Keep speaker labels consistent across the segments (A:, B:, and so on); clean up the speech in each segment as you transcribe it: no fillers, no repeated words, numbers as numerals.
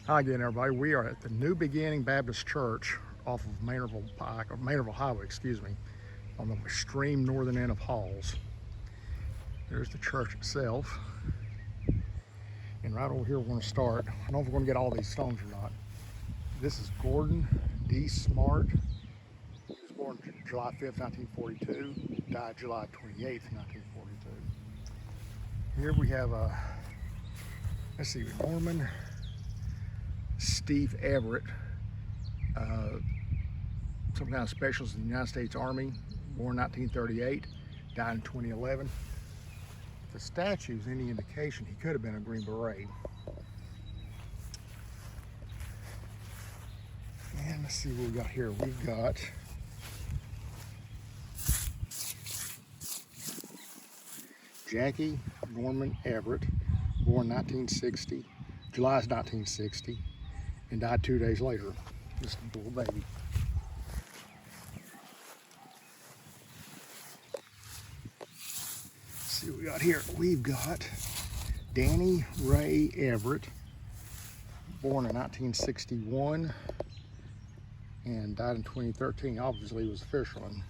A: Hi again, everybody. We are at the New Beginning Baptist Church off of Maynardville Pike, or Maynardville Highway, excuse me, on the extreme northern end of Halls. There's the church itself. And right over here we're going to start. I don't know if we're going to get all these stones or not. This is Gordon D. Smart. He was born July 5th, 1942, died July 28th, 1942. Here we have let's see, Norman Steve Everett, some kind of specialist in the United States Army, born 1938, died in 2011. If the statue is any indication, he could have been a Green Beret. And let's see what we got here. We've got Jackie Norman Everett, born 1960, July 1960, and died 2 days later. Just a little baby. Let's see what we got here. We've got Danny Ray Everett, born in 1961 and died in 2013. Obviously, he was a fisherman.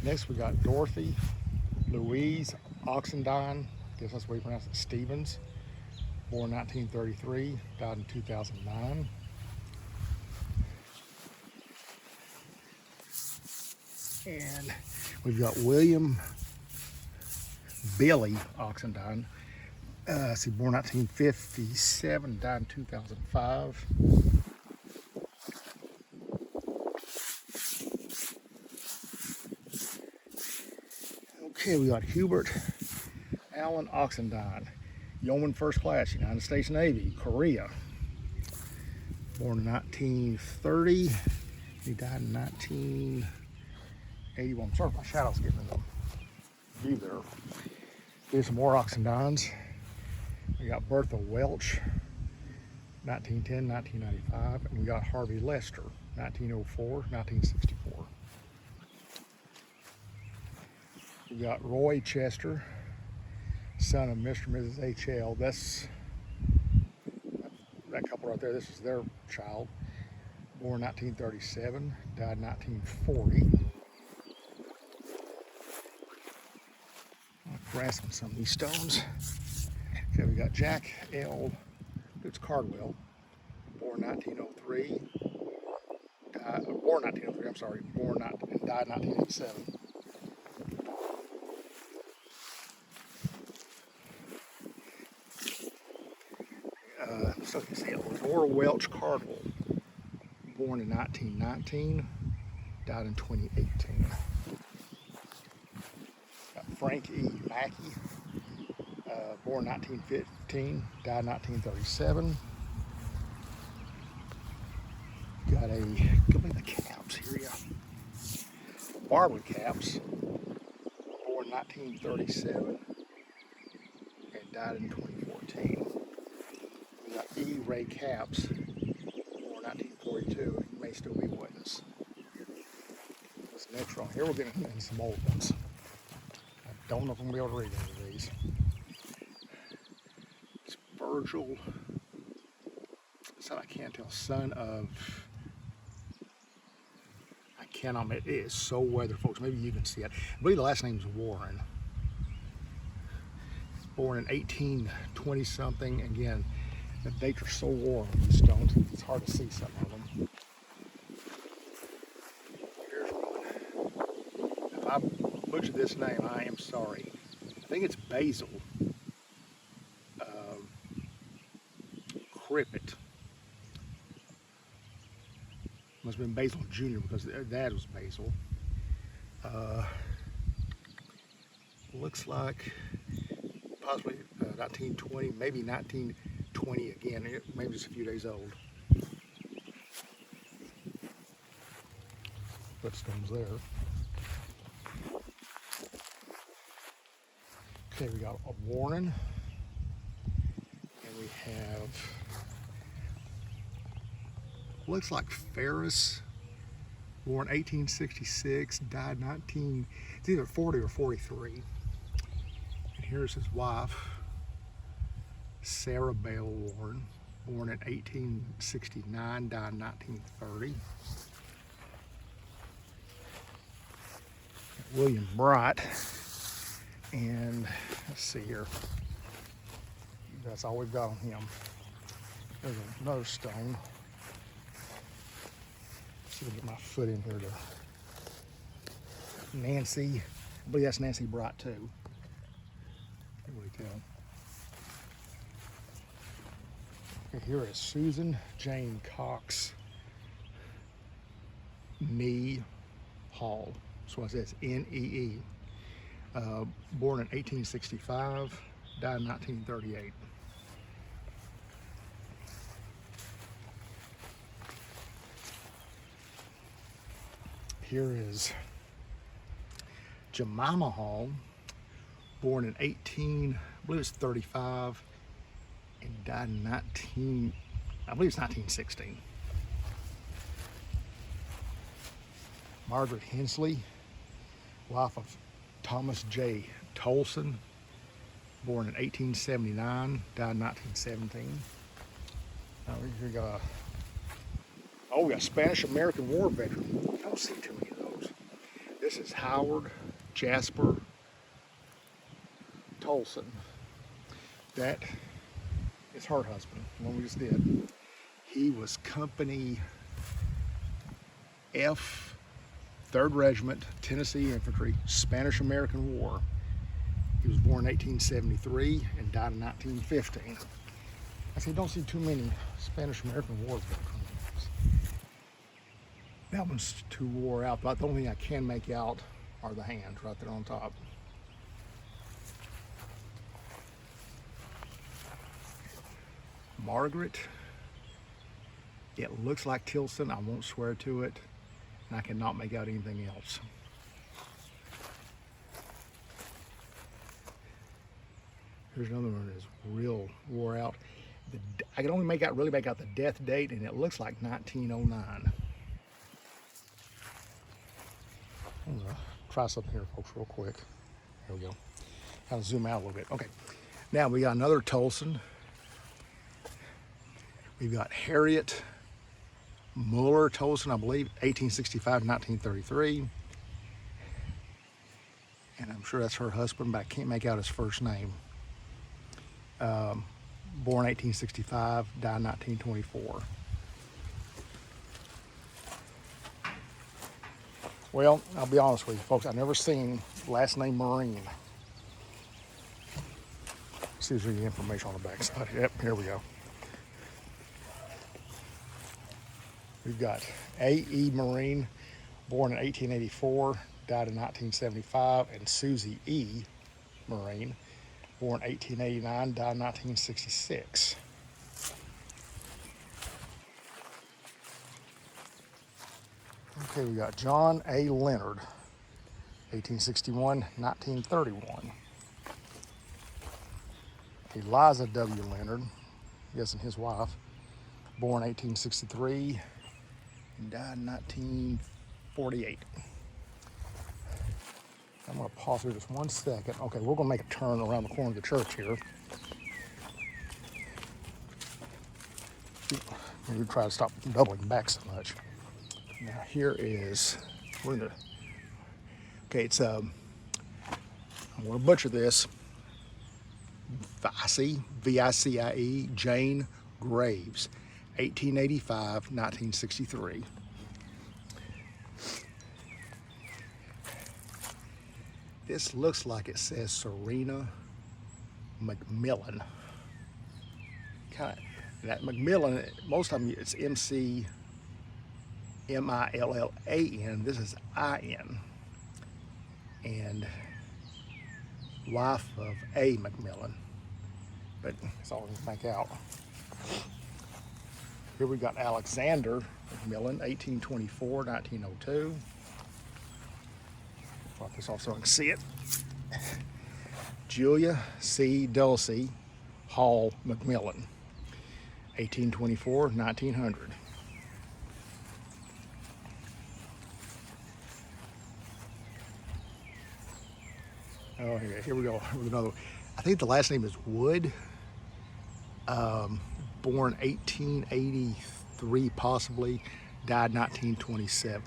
A: Next, we got Dorothy Louise Oxendine, I guess that's the way you pronounce it, Stevens, born 1933, died in 2009. And we've got William Billy Oxendine, born 1957, died in 2005. Okay, we got Hubert Allen Oxendine, Yeoman First Class, United States Navy, Korea. Born in 1930, he died in 1981. Sorry, my shadow's getting in the view there. Here's some more Oxendines. We got Bertha Welch, 1910, 1995, and we got Harvey Lester, 1904, 1964. We got Roy Chester, son of Mr. and Mrs. H.L. That's that couple right there. This is their child. Born 1937, died 1940. I'm grasping some of these stones. Okay, we got Jack L. It's Cardwell, born 1903. Born 1903. I'm sorry. Born not and died 1987. So you can see it, Laura Welch Cardwell, born in 1919, died in 2018. Got Frank E. Mackey, born 1915, died 1937. Got give me the caps here, yeah. Barbara Caps, born 1937, and died in 2014. We got E. Ray Capps, born 1942. He may still be with us. This next one here, we're getting into some old ones. I don't know if I'm going to be able to read any of these. It's Virgil, so I can't tell, son of, I cannot, it is so weathered, folks. Maybe you can see it. I believe the last name is Warren. Born in 1820 something. Again, the dates are so warm on these stones, it's hard to see some of them. Here's one. If I butchered this name, I am sorry. I think it's Basil Crippet. Must have been Basil Jr. because their dad was Basil. Looks like possibly 1920, maybe 1920 again, maybe just a few days old. Footstones there. Okay, we got a Warren, and we have, looks like Ferris, born 1866, died it's either 40 or 43. And here's his wife, Sarah Bell Warren, born in 1869, died in 1930. William Bright, and let's see here. That's all we've got on him. There's another stone. See if I can get my foot in here to Nancy. I believe that's Nancy Bright too. Can't really tell. Okay, here is Susan Jane Cox Nee Hall. That's what it says, N-E-E. Born in 1865, died in 1938. Here is Jemima Hall, born in 1935, and died in 1916. Margaret Hensley, wife of Thomas J. Tolson, born in 1879, died in 1917. We got we got Spanish-American War veteran. I don't see too many of those. This is Howard Jasper Tolson. That is her husband, the one we just did. He was Company F, 3rd Regiment, Tennessee Infantry, Spanish-American War. He was born in 1873 and died in 1915. I say, don't see too many Spanish-American War veterans. That one's too wore out, but the only thing I can make out are the hands right there on top. Margaret, it looks like Tolson. I won't swear to it, and I cannot make out anything else. Here's another one that's real wore out. I can only really make out the death date, and it looks like 1909. I'm gonna try something here, folks, real quick. There we go. I'll zoom out a little bit. Okay, now we got another Tolson. We've got Harriet Muller Tolson, I believe, 1865 to 1933. And I'm sure that's her husband, but I can't make out his first name. Born 1865, died 1924. Well, I'll be honest with you, folks, I've never seen last name Marine. See if there's any information on the back side. Yep, here we go. We've got A.E. Marine, born in 1884, died in 1975, and Susie E. Marine, born 1889, died in 1966. Okay, we got John A. Leonard, 1861, 1931. Eliza W. Leonard, guessing his wife, born 1863 and died in 1948. I'm going to pause here just 1 second. Okay, we're going to make a turn around the corner of the church here. We try to stop doubling back so much. Now here is, it's I'm going to butcher this. Vicie, Jane Graves, 1885, 1963. This looks like it says Serena McMillan. Kind of, that McMillan, most of them it's M-C-M-I-L-L-A-N. This is I-N. And wife of A. McMillan. But that's all we can make out. Here we got Alexander McMillan, 1824, 1902. Pop this off so I can see it. Julia C. Dulcie Hall McMillan, 1824, 1900. Oh, here we go with another one. I think the last name is Wood. Born 1883 possibly, died 1927.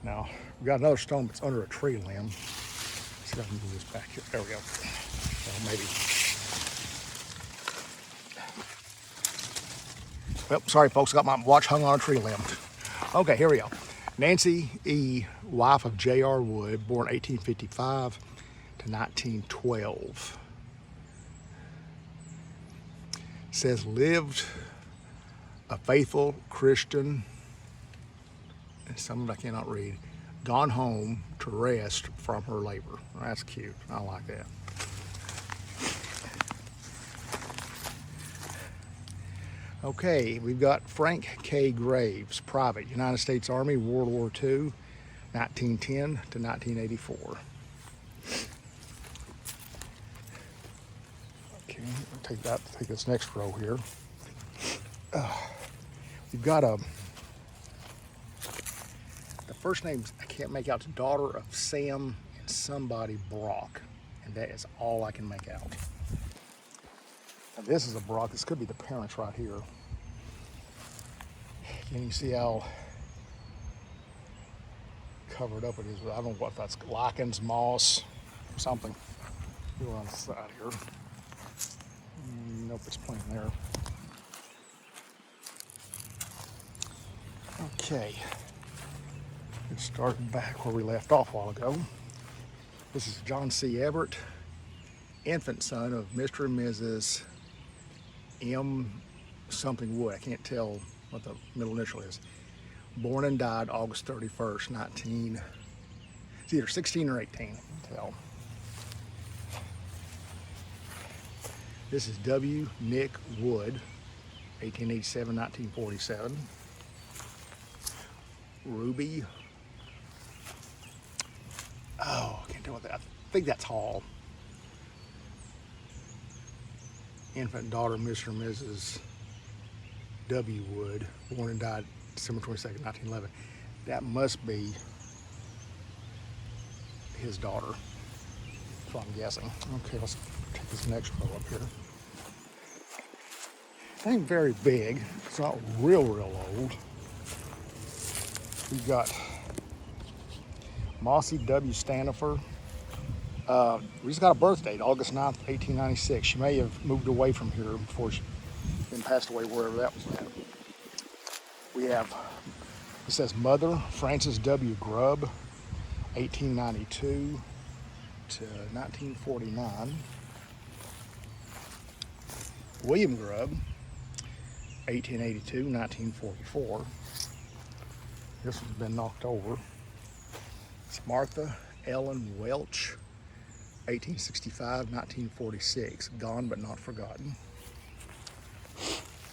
A: Now, we got another stone that's under a tree limb. Let's see if I can move this back here. There we go. Well, maybe. Well, sorry folks, I got my watch hung on a tree limb. Okay, here we go. Nancy E., wife of J.R. Wood, born 1855 to 1912. Says lived a faithful Christian, and some of it I cannot read, gone home to rest from her labor. That's cute. I like that. Okay, we've got Frank K. Graves, private, United States Army, World War II, 1910 to 1984. Okay, I'll take this next row here. We've got the first name I can't make out, the daughter of Sam and somebody Brock, and that is all I can make out. Now this is a Brock. This could be the parents right here. Can you see how covered up it is? I don't know what that's, lichens, moss, or something. Go on the side here. Nope, it's plain there. Okay. Let's start back where we left off a while ago. This is John C. Everett, infant son of Mr. and Mrs. M. something Wood. I can't tell what the middle initial is. Born and died August 31st, it's either 16 or 18, tell. This is W. Nick Wood, 1887, 1947. Ruby. Oh, I can't tell what that, I think that's Hall. Infant daughter, Mr. and Mrs. W. Wood, born and died December 22nd, 1911. That must be his daughter, that's what I'm guessing. Okay, let's take this next row up here. It ain't very big. It's not real old. We've got Mossy W. Stanifer. We just got a birth date, August 9th, 1896. She may have moved away from here before she then passed away, wherever that was at. We have, it says mother, Frances W. Grubb, 1892 to 1949. William Grubb, 1882, 1944. This one's been knocked over. It's Martha Ellen Welch, 1865, 1946. Gone but not forgotten.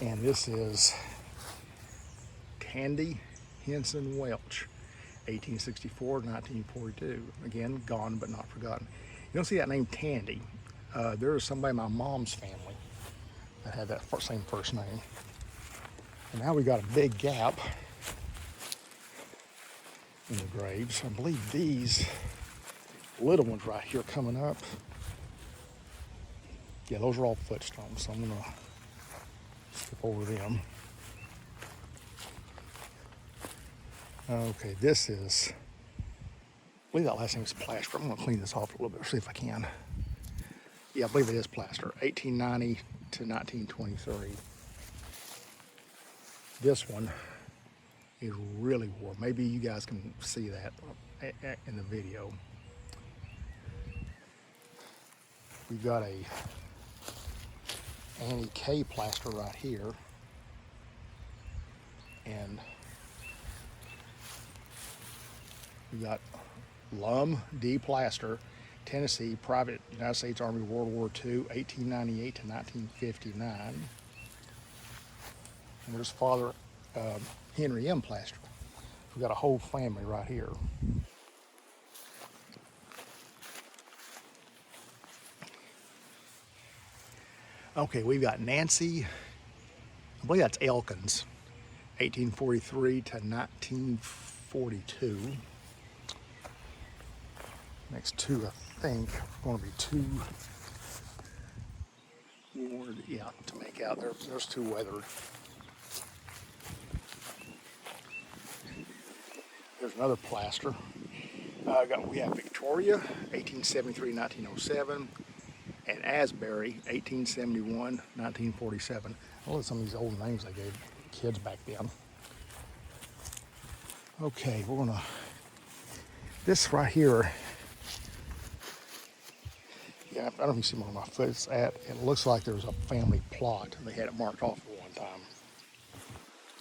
A: And this is Tandy Henson Welch, 1864, 1942. Again, gone but not forgotten. You don't see that name Tandy. There is somebody in my mom's family that had that same first name. And now we got a big gap in the graves. I believe these little ones right here coming up, yeah, those are all footstones, so I'm gonna skip over them. Okay, this is, I believe that last name is Plaster. I'm gonna clean this off a little bit, see if I can. Yeah, I believe it is Plaster, 1890 to 1923. This one is really warm. Maybe you guys can see that in the video. We've got a Annie K. Plaster right here. And we got Lum D. Plaster, Tennessee, private, United States Army, World War II, 1898 to 1959. And there's Father Henry M. Plaster. We've got a whole family right here. Okay, we've got Nancy, I believe that's Elkins, 1843 to 1942. Next two, I think, are going to be two Ward, yeah, to make out. There's two weathered. There's another plaster. We have Victoria, 1873-1907, and Asbury, 1871-1947. I look at some of these old names they gave kids back then. Okay, this right here, yeah, I don't know if you see where my foot's at. It looks like there's a family plot. They had it marked off at one time.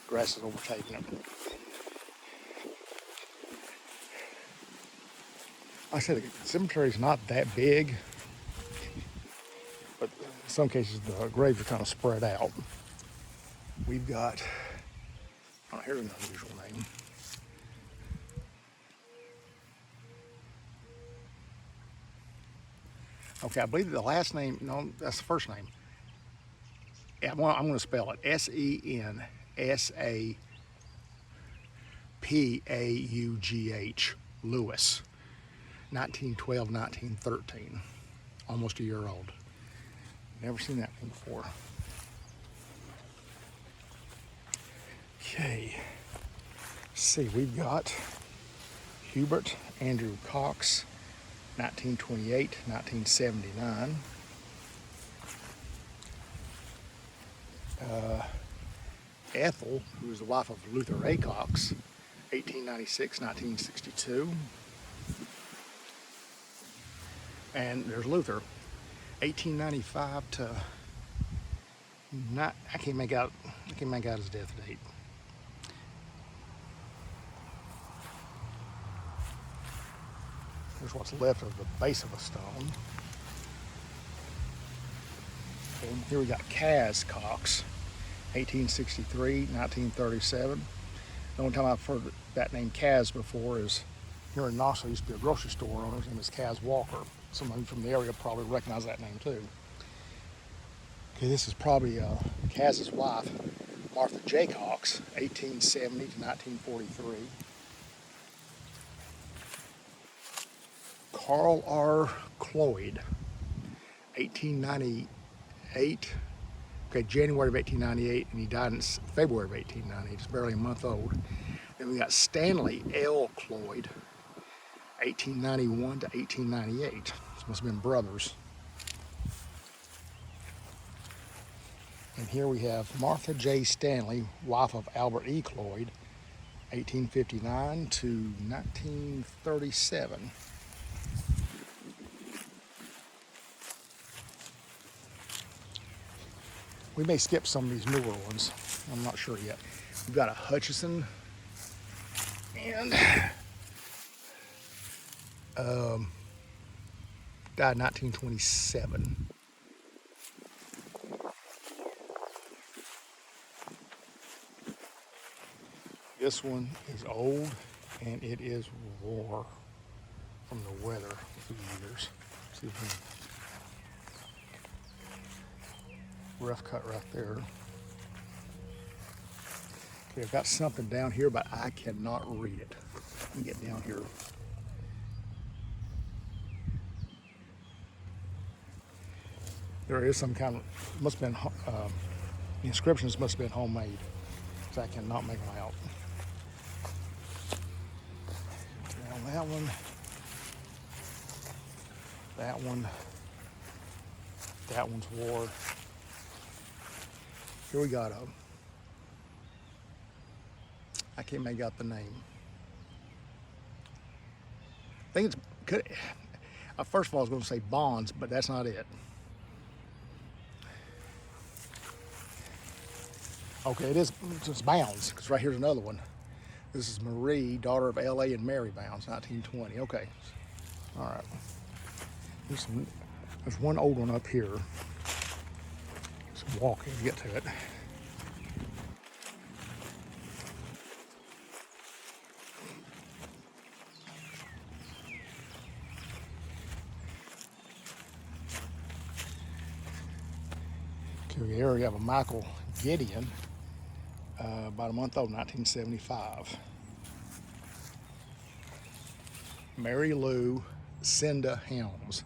A: Grass is overtaking it. Like I said, the cemetery's not that big, but in some cases the graves are kind of spread out. We've got, oh, here's an unusual name. Okay, I believe the last name, no, that's the first name. Yeah, well, I'm going to spell it. Sensapaugh, Lewis, 1912, 1913. Almost a year old. Never seen that one before. Okay, let's see, we've got Hubert Andrew Cox, 1928, 1979. Ethel, who was the wife of Luther A. Cox, 1896, 1962. And there's Luther, 1895 to not. I can't make out his death date. There's what's left of the base of a stone. And here we got Kaz Cox, 1863, 1937. The only time I've heard that name Kaz before is here in Knoxville. Used to be a grocery store owner. His name is Kaz Walker. Someone from the area probably recognize that name too. Okay, this is probably Kaz's wife, Martha J. Cox, 1870 to 1943. Carl R. Cloyd, 1898. Okay, January of 1898, and he died in February of 1898. He's barely a month old. Then we got Stanley L. Cloyd, 1891 to 1898. This must have been brothers. And here we have Martha J. Stanley, wife of Albert E. Cloyd, 1859 to 1937. We may skip some of these newer ones. I'm not sure yet. We've got a Hutchison and died in 1927. This one is old and it is wore from the weather a few years. See if we rough cut right there. Okay, I've got something down here, but I cannot read it. Let me get down here. There is some kind of, must have been, the inscriptions must have been homemade, because I cannot make them out. Now that one, that one's wore. Here we got I can't make out the name. I think first of all I was going to say Bonds, but that's not it. Okay, it's Bounds, because right here's another one. This is Marie, daughter of L.A. and Mary Bounds, 1920. Okay, all right. There's one old one up here. Just walking to get to it. Okay, here we have a Michael Gideon, about a month old, 1975. Mary Lou Cinda Helms,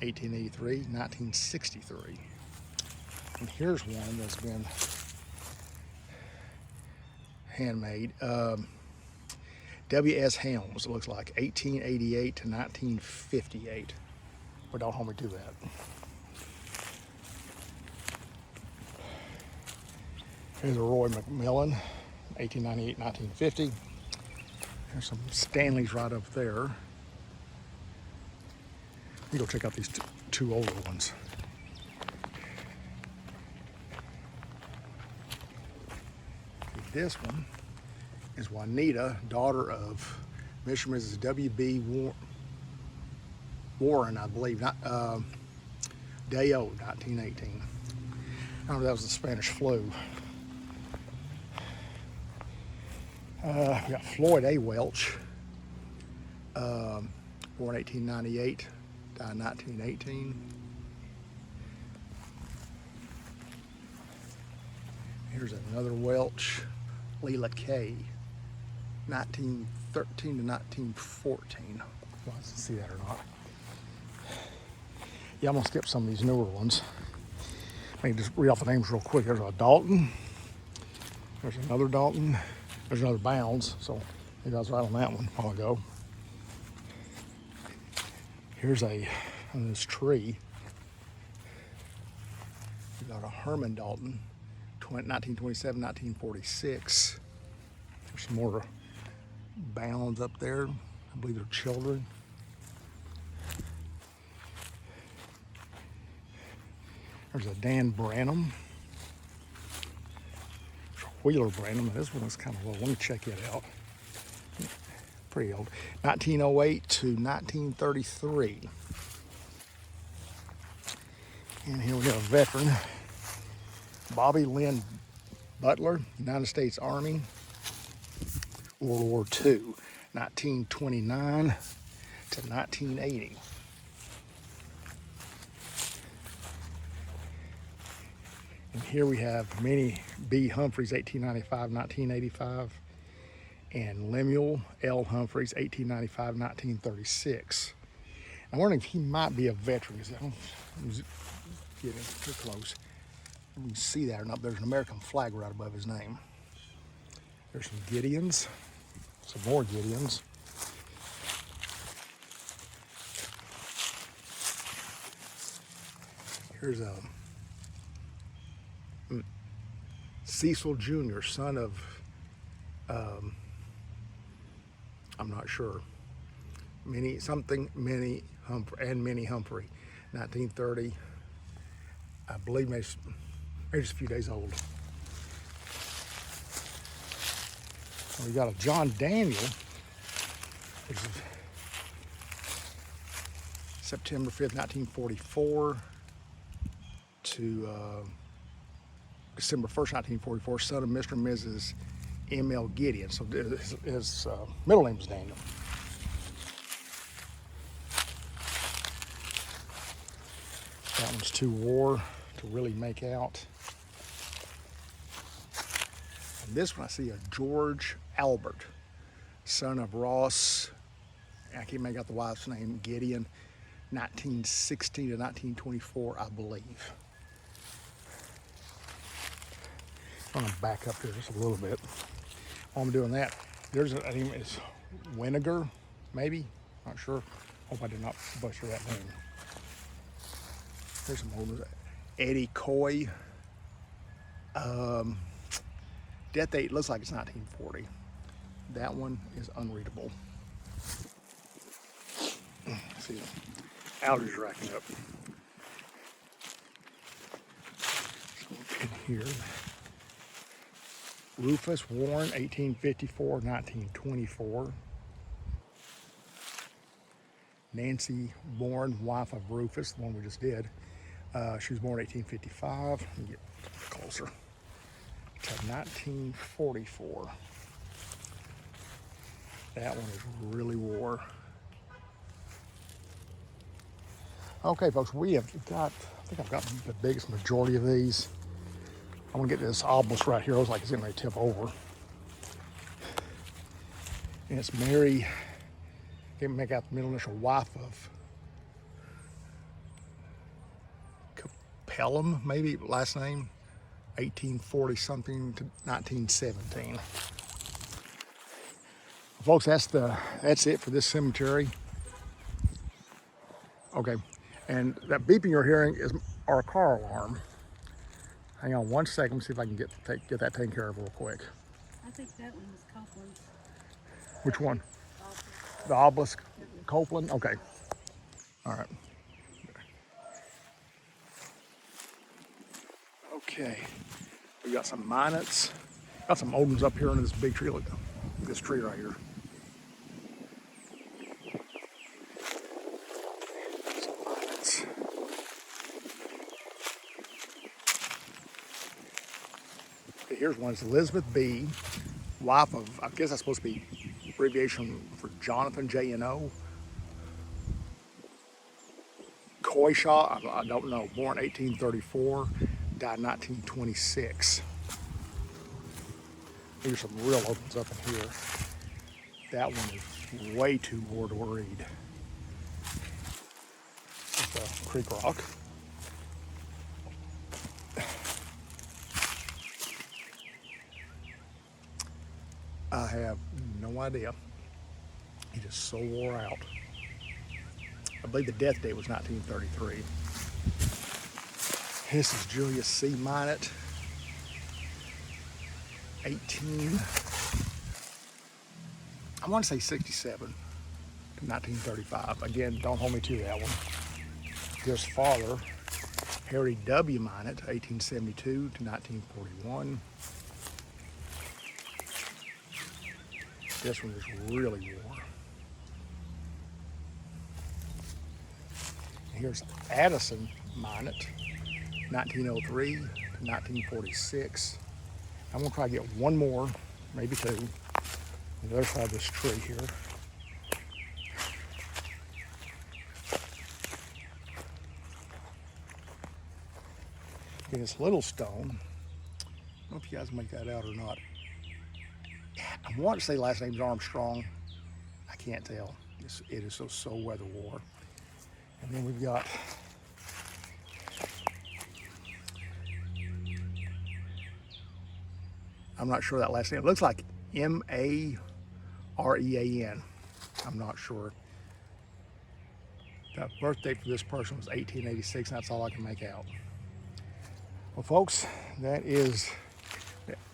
A: 1883, 1963. And here's one that's been handmade. W.S. Helms, it looks like 1888 to 1958. But don't hold me to that. Here's a Roy McMillan, 1898, 1950. There's some Stanleys right up there. You go check out these two older ones. This one is Juanita, daughter of Mr. and Mrs. W.B. Warren, I believe, day old, 1918. I don't know if that was the Spanish flu. We got Floyd A. Welch, born 1898, died 1918. Here's another Welch, Leela K, 1913 to 1914. Well, let's see that or not. Yeah, I'm gonna skip some of these newer ones. Let me just read off the names real quick. There's a Dalton. There's another Dalton. There's another Bounds. So maybe I was right on that one a while ago. Here's on this tree. We got a Herman Dalton, 1927, 1946. There's some more Bounds up there. I believe they're children. There's a Dan Branham. There's a Wheeler Branham. This one is kind of old. Let me check it out. Pretty old. 1908 to 1933. And here we got a veteran. Bobby Lynn Butler, United States Army, World War II, 1929 to 1980. And here we have Minnie B. Humphreys, 1895, 1985, and Lemuel L. Humphreys, 1895, 1936. I'm wondering if he might be a veteran. I'm getting too close. You can see that or not. There's an American flag right above his name. There's some Gideons, some more Gideons. Here's a Cecil Jr., son of, I'm not sure, Minnie Humphrey, 1930. I believe maybe just a few days old. We got a John Daniel, which is September 5th, 1944 to December 1st, 1944, son of Mr. and Mrs. M.L. Gideon. So his middle name is Daniel. That one's too war to really make out. And this one I see a George Albert, son of Ross, I can't make out the wife's name, Gideon, 1916 to 1924, I believe. I'm gonna back up here just a little bit. While I'm doing that, there's a name is Winiger, maybe, not sure. Hope I did not butcher that name. There's some old ones. Eddie Coy. Death date looks like it's 1940. That one is unreadable. Let's see, allergies racking up. In here. Rufus Warren, 1854, 1924. Nancy Bourne, wife of Rufus, the one we just did. She was born 1855. Let me get closer. To 1944. That one is really war. Okay, folks, we have got, I think I've got the biggest majority of these. I'm gonna get this obelisk right here. It looks like it's getting ready to tip over. And it's Mary, can't make out the middle initial, wife of Pelham, maybe, last name, 1840 something to 1917. Folks, that's it for this cemetery. Okay, and that beeping you're hearing is our car alarm. Hang on one second, see if I can get that taken care of real quick.
B: I think that one was Copeland's.
A: Which one? The obelisk Copeland? Okay. All right. Okay. We got some minutes. Got some old ones up here under this big tree. Look, this tree right here. Some minutes. Okay, here's one. It's Elizabeth B., wife of, I guess that's supposed to be abbreviation for Jonathan, J-N-O. Coyshaw, I don't know, born 1834, died 1926. Here's some real opens up in here. That one is way too more to read. It's a creek rock. I have no idea. It is so wore out. I believe the death date was 1933. This is Julius C. Minot, 18, I want to say 67 to 1935. Again, don't hold me to that one. His father, Harry W. Minot, 1872 to 1941. This one is really wore. Here's Addison Minot, 1903 to 1946. I'm gonna try to get one more, maybe two, on the other side of this tree here. Okay, this little stone, I don't know if you guys make that out or not. I want to say last name's Armstrong. I can't tell. It is so weather wore. And then we've got I'm not sure that last name. It looks like M-A-R-E-A-N. I'm not sure. The birthday for this person was 1886, and that's all I can make out. Well, folks, that is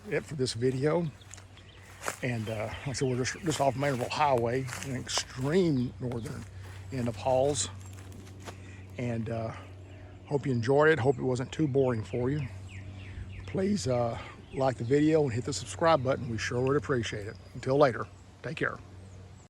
A: it for this video. And like I said, we're just off Maynardville Highway, an extreme northern end of Halls. And hope you enjoyed it. Hope it wasn't too boring for you. Please like the video and hit the subscribe button. We sure would appreciate it. Until later, take care.